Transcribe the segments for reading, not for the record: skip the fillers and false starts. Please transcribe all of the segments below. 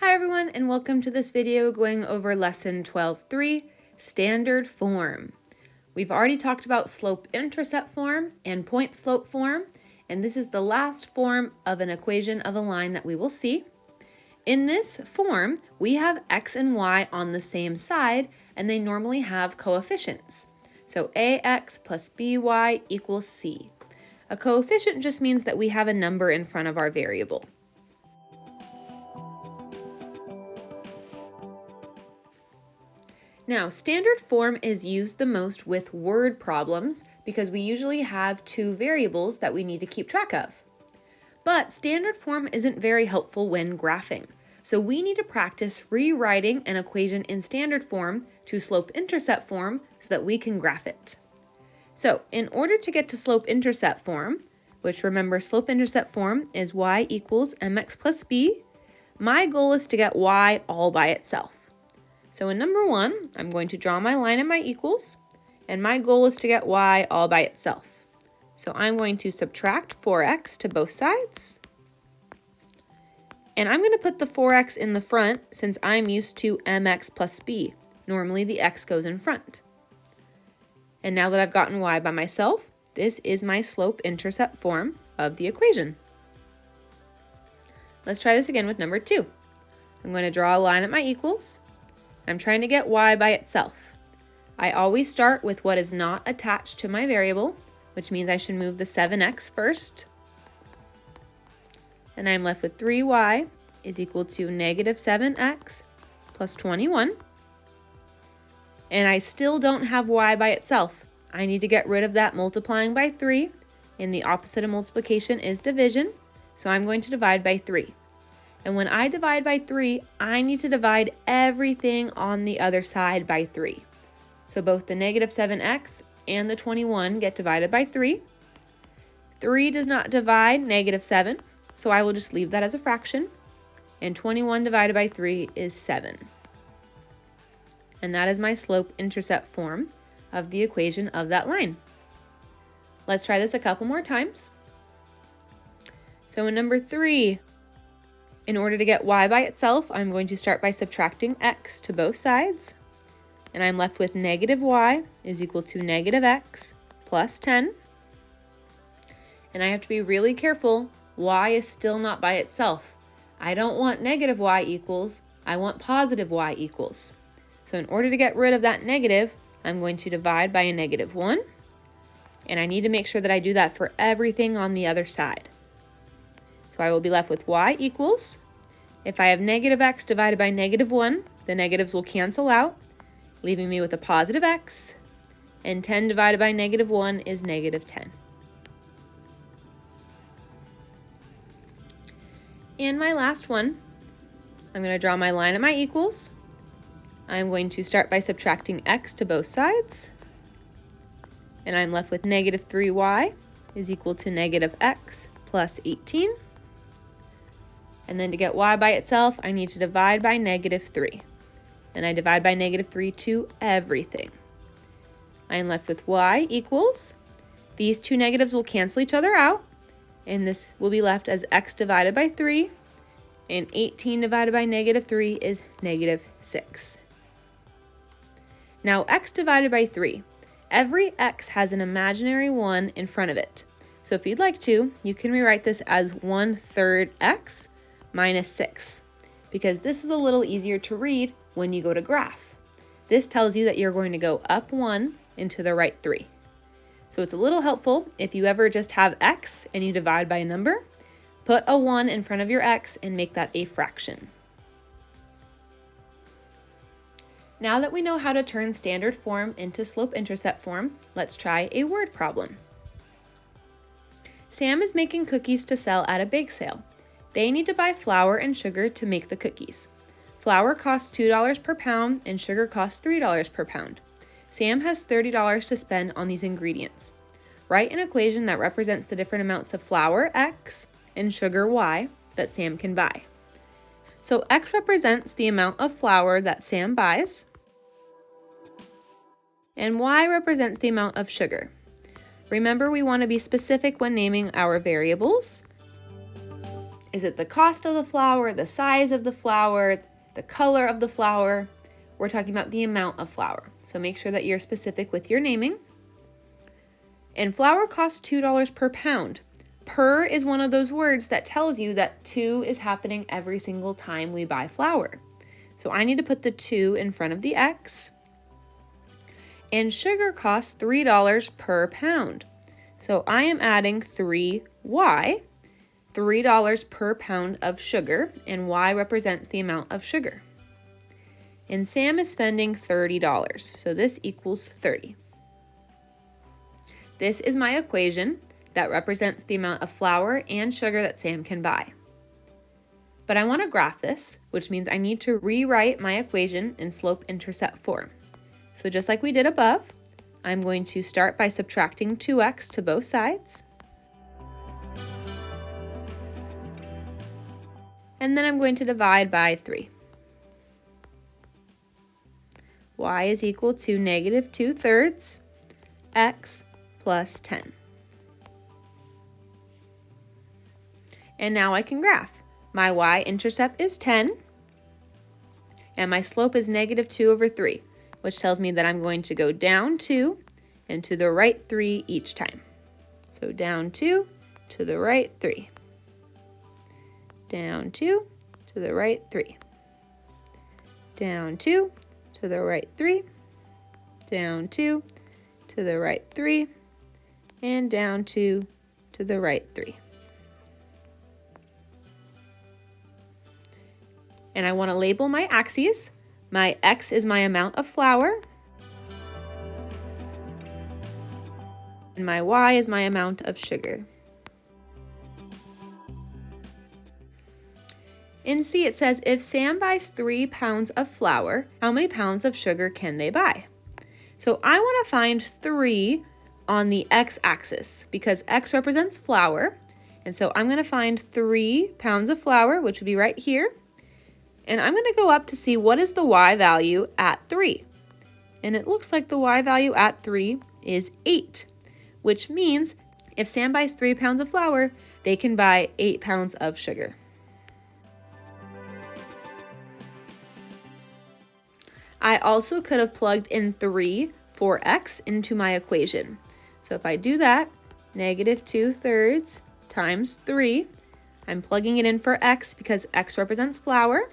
Hi everyone, and welcome to this video going over lesson 12.3, standard form. We've already talked about slope-intercept form and point-slope form, and this is the last form of an equation of a line that we will see. In this form, we have x and y on the same side, and they normally have coefficients. So ax plus by equals c. A coefficient just means that we have a number in front of our variable. Now, standard form is used the most with word problems because we usually have two variables that we need to keep track of. But standard form isn't very helpful when graphing, so we need to practice rewriting an equation in standard form to slope-intercept form so that we can graph it. So, in order to get to slope-intercept form, which remember slope-intercept form is y equals mx plus b, my goal is to get y all by itself. So in number 1, I'm going to draw my line at my equals, and my goal is to get y all by itself. So I'm going to subtract 4x to both sides, and I'm going to put the 4x in the front since I'm used to mx plus b. Normally the x goes in front. And now that I've gotten y by myself, this is my slope-intercept form of the equation. Let's try this again with number 2. I'm going to draw a line at my equals. I'm trying to get y by itself. I always start with what is not attached to my variable, which means I should move the 7x first. And I'm left with 3y is equal to negative 7x plus 21. And I still don't have y by itself. I need to get rid of that multiplying by 3, and the opposite of multiplication is division, so I'm going to divide by 3. And when I divide by 3, I need to divide everything on the other side by 3. So both the negative 7x and the 21 get divided by 3. 3 does not divide negative 7, so I will just leave that as a fraction. And 21 divided by 3 is 7. And that is my slope-intercept form of the equation of that line. Let's try this a couple more times. So in number 3, in order to get y by itself, I'm going to start by subtracting x to both sides. And I'm left with negative y is equal to negative x plus 10. And I have to be really careful. Y is still not by itself. I don't want negative y equals. I want positive y equals. So in order to get rid of that negative, I'm going to divide by a negative 1. And I need to make sure that I do that for everything on the other side. So I will be left with y equals, if I have negative x divided by negative 1, the negatives will cancel out, leaving me with a positive x, and 10 divided by negative 1 is negative 10. And my last one, I'm going to draw my line at my equals. I'm going to start by subtracting x to both sides, and I'm left with negative 3y is equal to negative x plus 18. And then to get y by itself, I need to divide by negative 3. And I divide by negative 3 to everything. I am left with y equals, these two negatives will cancel each other out, and this will be left as x divided by 3, and 18 divided by negative 3 is negative 6. Now x divided by 3, every x has an imaginary 1 in front of it. So if you'd like to, you can rewrite this as 1/3 x minus 6, because this is a little easier to read when you go to graph. This tells you that you're going to go up 1 and to the right 3. So it's a little helpful if you ever just have x and you divide by a number, put a 1 in front of your x and make that a fraction. Now that we know how to turn standard form into slope-intercept form, let's try a word problem. Sam is making cookies to sell at a bake sale. They need to buy flour and sugar to make the cookies. Flour costs $2 per pound and sugar costs $3 per pound. Sam has $30 to spend on these ingredients. Write an equation that represents the different amounts of flour, x, and sugar, y, that Sam can buy. So x represents the amount of flour that Sam buys, and y represents the amount of sugar. Remember, we want to be specific when naming our variables. Is it the cost of the flour, the size of the flour, the color of the flour? We're talking about the amount of flour. So make sure that you're specific with your naming. And flour costs $2 per pound. Per is one of those words that tells you that 2 is happening every single time we buy flour. So I need to put the 2 in front of the X. And sugar costs $3 per pound. So I am adding 3Y, $3 per pound of sugar, and Y represents the amount of sugar. And Sam is spending $30, so this equals 30. This is my equation that represents the amount of flour and sugar that Sam can buy. But I want to graph this, which means I need to rewrite my equation in slope-intercept form. So just like we did above, I'm going to start by subtracting 2x to both sides. And then I'm going to divide by 3. Y is equal to negative 2/3 x plus 10. And now I can graph. My y-intercept is 10, and my slope is negative 2/3, which tells me that I'm going to go down 2 and to the right 3 each time. So down 2 to the right 3. Down 2 to the right 3. Down 2 to the right 3. Down 2 to the right 3. And down 2 to the right 3. And I want to label my axes. My X is my amount of flour. And my Y is my amount of sugar. In C it says, if Sam buys 3 pounds of flour, how many pounds of sugar can they buy? So I want to find 3 on the x-axis because x represents flour. And so I'm going to find 3 pounds of flour, which would be right here. And I'm going to go up to see what is the y value at 3. And it looks like the y value at 3 is 8, which means if Sam buys 3 pounds of flour, they can buy 8 pounds of sugar. I also could have plugged in 3 for x into my equation. So if I do that, negative 2/3 times 3, I'm plugging it in for x because x represents flour.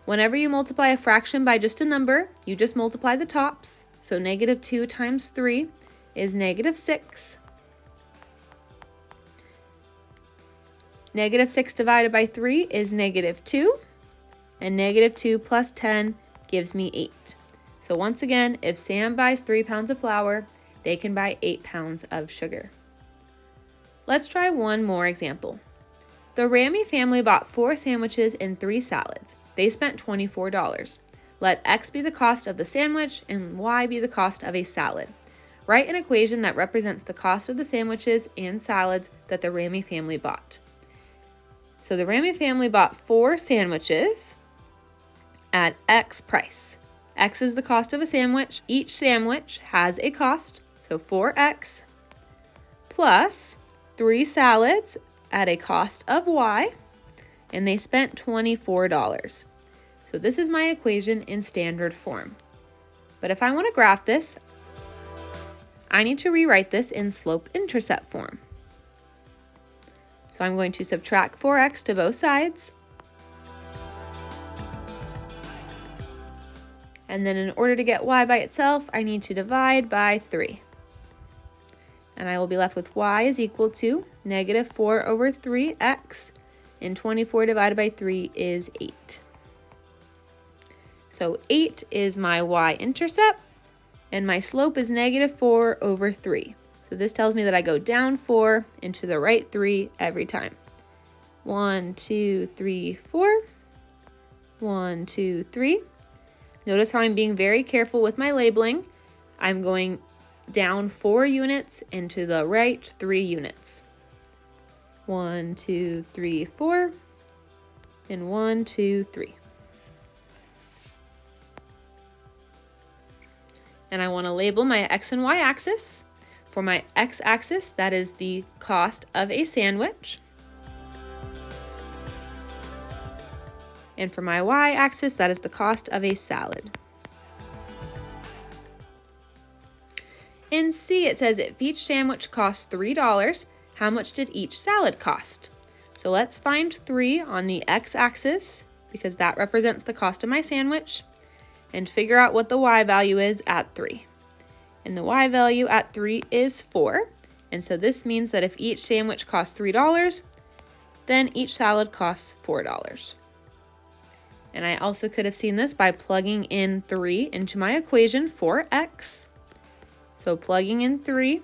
Whenever you multiply a fraction by just a number, you just multiply the tops. So negative 2 times 3 is negative 6. Negative 6 divided by 3 is negative 2. And negative 2 plus 10 gives me 8. So once again, if Sam buys 3 pounds of flour, they can buy 8 pounds of sugar. Let's try one more example. The Ramy family bought 4 sandwiches and 3 salads. They spent $24. Let x be the cost of the sandwich and y be the cost of a salad. Write an equation that represents the cost of the sandwiches and salads that the Ramy family bought. So the Ramy family bought 4 sandwiches at x price. X is the cost of a sandwich. Each sandwich has a cost, so 4x plus 3 salads at a cost of y, and they spent $24. So this is my equation in standard form. But if I want to graph this, I need to rewrite this in slope-intercept form. So I'm going to subtract 4x to both sides. And then in order to get y by itself, I need to divide by 3. And I will be left with y is equal to negative 4/3x, and 24 divided by 3 is 8. So 8 is my y-intercept, and my slope is negative 4/3. So this tells me that I go down 4 and to the right 3 every time. 1, 2, 3, 4. 1, 2, 3. Notice how I'm being very careful with my labeling. I'm going down 4 units and to the right 3 units. 1, 2, 3, 4, and 1, 2, 3. And I want to label my x and y axis. For my x-axis, that is the cost of a sandwich. And for my y-axis, that is the cost of a salad. In C, it says if each sandwich costs $3, how much did each salad cost? So let's find 3 on the x-axis, because that represents the cost of my sandwich, and figure out what the y value is at 3. And the y value at 3 is 4, and so this means that if each sandwich costs $3, then each salad costs $4. And I also could have seen this by plugging in 3 into my equation for x. So plugging in 3,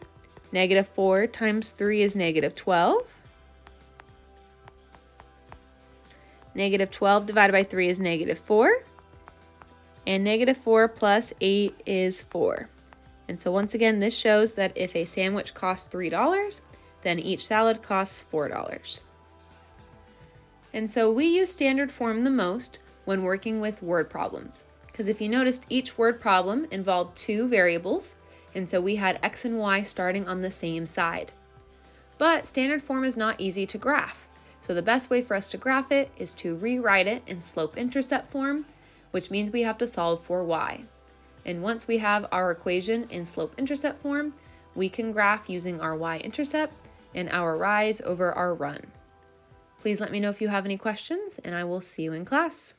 negative 4 times 3 is negative 12. Negative 12 divided by 3 is negative 4. And negative 4 plus 8 is 4. And so once again, this shows that if a sandwich costs $3, then each salad costs $4. And so we use standard form the most when working with word problems, because if you noticed, each word problem involved 2 variables, and so we had x and y starting on the same side. But standard form is not easy to graph, so the best way for us to graph it is to rewrite it in slope-intercept form, which means we have to solve for y. And once we have our equation in slope-intercept form, we can graph using our y-intercept and our rise over our run. Please let me know if you have any questions, and I will see you in class.